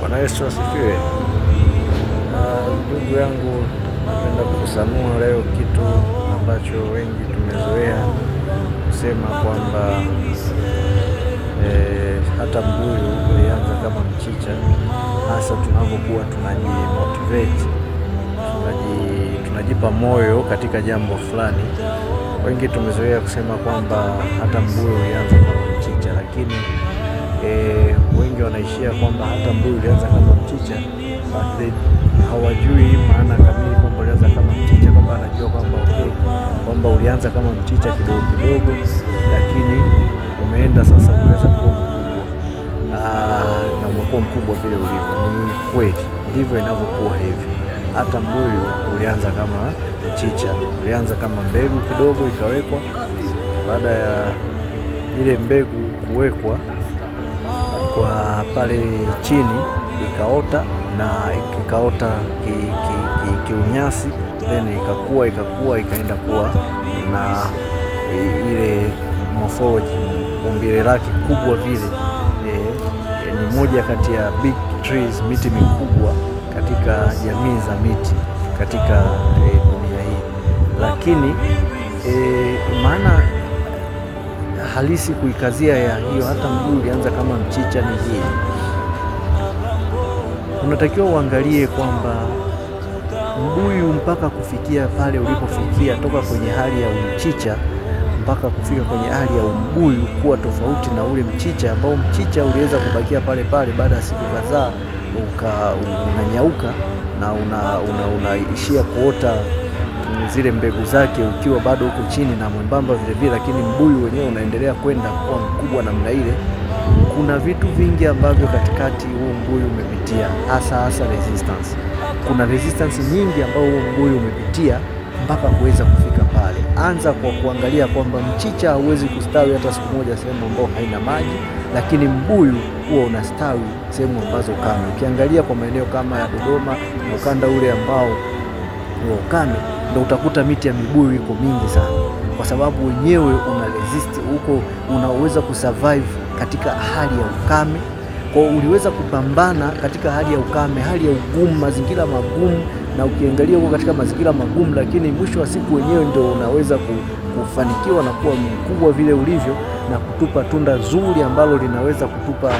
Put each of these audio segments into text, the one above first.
Bwana Yesu asifiwe. Ndugu yangu, napenda kukusanua leo kitu ambacho wengi tumezoea kusema kwamba hata mbuyu ulianza kama mchicha, hasa tunapokuwa tunajimotivate, tunajipa moyo katika jambo fulani. Wengi tumezoea kusema kwamba hata mbuyu ulianza kama mchicha, lakini wengi wanaishia kwamba hata mbuyu ulianza kama mchicha, but hawajui maana kamili kwamba ulianza kama mchicha, kwamba anajua kwamba kwamba ulianza kama mchicha kidogo kidogo, lakini umeenda sasa kuweza kuwa mkubwa na umekuwa mkubwa vile ulivyo. Ni kweli ndivyo inavyokuwa hivi. Hata mbuyu ulianza kama mchicha, ulianza kama mbegu kidogo ikawekwa. Baada ya ile mbegu kuwekwa kwa pale chini, ikaota na ikaota kiunyasi, then ikakua ikaenda kuwa na ile morphology, umbile lake kubwa vile. Ni moja kati ya big trees, miti mikubwa katika jamii za miti katika dunia hii. Lakini maana halisi kuikazia ya hiyo hata mbuyu ulianza kama mchicha ni hii. Unatakiwa uangalie kwamba mbuyu mpaka kufikia pale ulipofikia, toka kwenye hali ya mchicha mpaka kufika kwenye hali ya mbuyu, kuwa tofauti na ule mchicha ambao mchicha uliweza kubakia pale pale, baada ya siku kadhaa unanyauka na unaishia kuota zile mbegu zake ukiwa bado huko chini na mwembamba vile vile, lakini mbuyu wenyewe unaendelea kwenda kuwa mkubwa namna ile. Kuna vitu vingi ambavyo katikati huo mbuyu umepitia, hasa resistance. Kuna resistance nyingi ambayo huo mbuyu umepitia mpaka kuweza kufika pale. Anza kwa kuangalia kwamba mchicha hauwezi kustawi hata siku moja sehemu ambayo haina maji, lakini mbuyu huo unastawi sehemu ambazo kame. Ukiangalia kwa maeneo kama ya Dodoma na ukanda ule ambao wa ukame, ndio utakuta miti ya mibuyu iko mingi sana, kwa sababu wenyewe una resist huko, unaweza kusurvive katika hali ya ukame. Kwa uliweza kupambana katika hali ya ukame, hali ya ugumu, mazingira magumu, na ukiangalia huko katika mazingira magumu, lakini mwisho wa siku wenyewe ndio unaweza kufanikiwa na kuwa mkubwa vile ulivyo na kutupa tunda zuri ambalo linaweza kutupa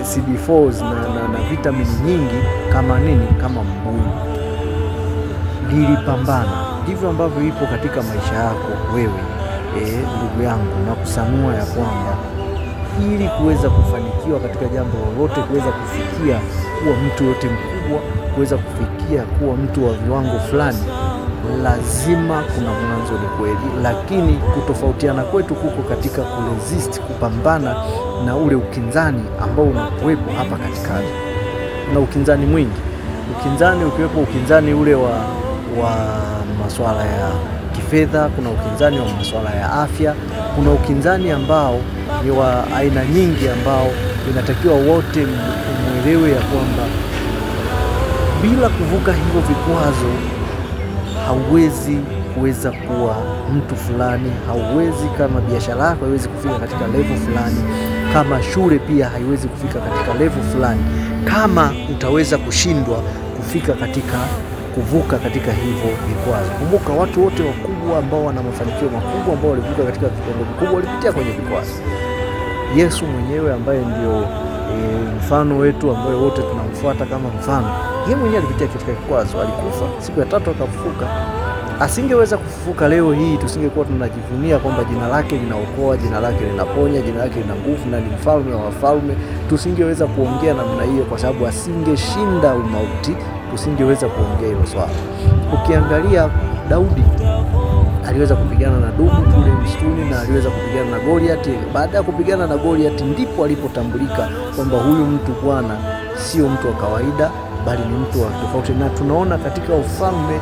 CD4 na vitamini nyingi kama nini, kama mbuyu. Lilipambana. Ndivyo ambavyo ipo katika maisha yako wewe, ndugu yangu, na kusanua ya kwamba ili kuweza kufanikiwa katika jambo lolote, kuweza kufikia kuwa mtu yote mkubwa, kuweza kufikia kuwa mtu wa viwango fulani, lazima kuna mwanzo, ni kweli, lakini kutofautiana kwetu kuko katika kuresist, kupambana na ule ukinzani ambao unakuwepo hapa katikati. Na ukinzani mwingi, ukinzani ukiwepo, ukinzani ule wa masuala ya kifedha, kuna ukinzani wa masuala ya afya, kuna ukinzani ambao ni wa aina nyingi, ambao inatakiwa wote mwelewe ya kwamba bila kuvuka hivyo vikwazo hauwezi kuweza kuwa mtu fulani, hauwezi, kama biashara yako haiwezi kufika katika level fulani, kama shule pia haiwezi kufika katika level fulani, kama utaweza kushindwa kufika katika kuvuka katika hivyo vikwazo. Kumbuka watu wote wakubwa ambao wana mafanikio makubwa, ambao walivuka katika viwango vikubwa, walipitia kwenye vikwazo. Yesu mwenyewe ambaye ndio mfano wetu, ambaye wote tunamfuata kama mfano, yeye mwenyewe alipitia katika vikwazo, alikufa, siku ya tatu akafufuka. Asingeweza kufufuka leo hii, tusingekuwa tunajivunia kwamba jina lake linaokoa, jina lake linaponya, jina lake lina nguvu na ni mfalme wa wafalme. Tusingeweza kuongea namna hiyo kwa sababu asingeshinda umauti, tusingeweza kuongea hilo swala. Ukiangalia Daudi aliweza kupigana na dubu kule msituni, na aliweza kupigana na Goliath. Baada ya kupigana na Goliath ndipo alipotambulika kwamba huyu mtu Bwana sio mtu wa kawaida, bali ni mtu wa tofauti. Na tunaona katika ufalme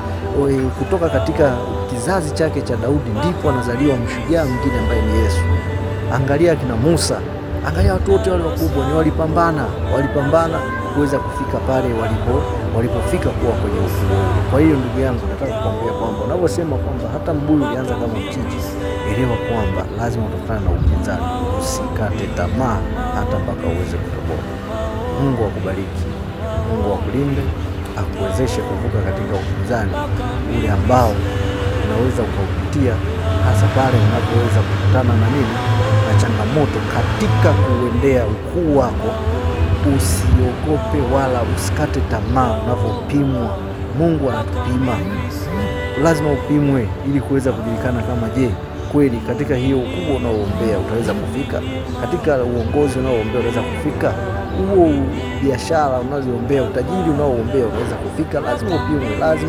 kutoka katika kizazi chake cha Daudi ndipo anazaliwa mshujaa mwingine ambaye ni Yesu. Angalia kina Musa, angalia watu wote wale wakubwa, ni walipambana kuweza kufika pale walipofika kuwa kwenye ufunuo. Kwa hiyo ndugu yangu, nataka kukwambia kwamba unaposema kwamba hata mbuyu ulianza kama mchicha, elewa kwamba lazima utakutana na upinzani. Usikate tamaa hata mpaka uweze kutoboa. Mungu akubariki, Mungu akulinde, akuwezeshe kuvuka katika upinzani ule ambao unaweza ukaupitia, hasa pale unapoweza kukutana na na changamoto katika kuendea ukuu wako. Usiogope wala usikate tamaa unapopimwa. Mungu anatupima, lazima upimwe ili kuweza kujulikana kama je, kweli katika hiyo ukubwa unaoombea utaweza kufika, katika uongozi unaoombea utaweza kufika, huo biashara unazoombea, utajiri unaoombea utaweza kufika. Lazima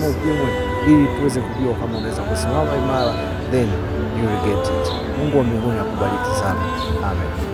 upimwe ili tuweze kujua kama unaweza kusimama imara, then you will get it. Mungu wa mbinguni akubariki sana. Amen.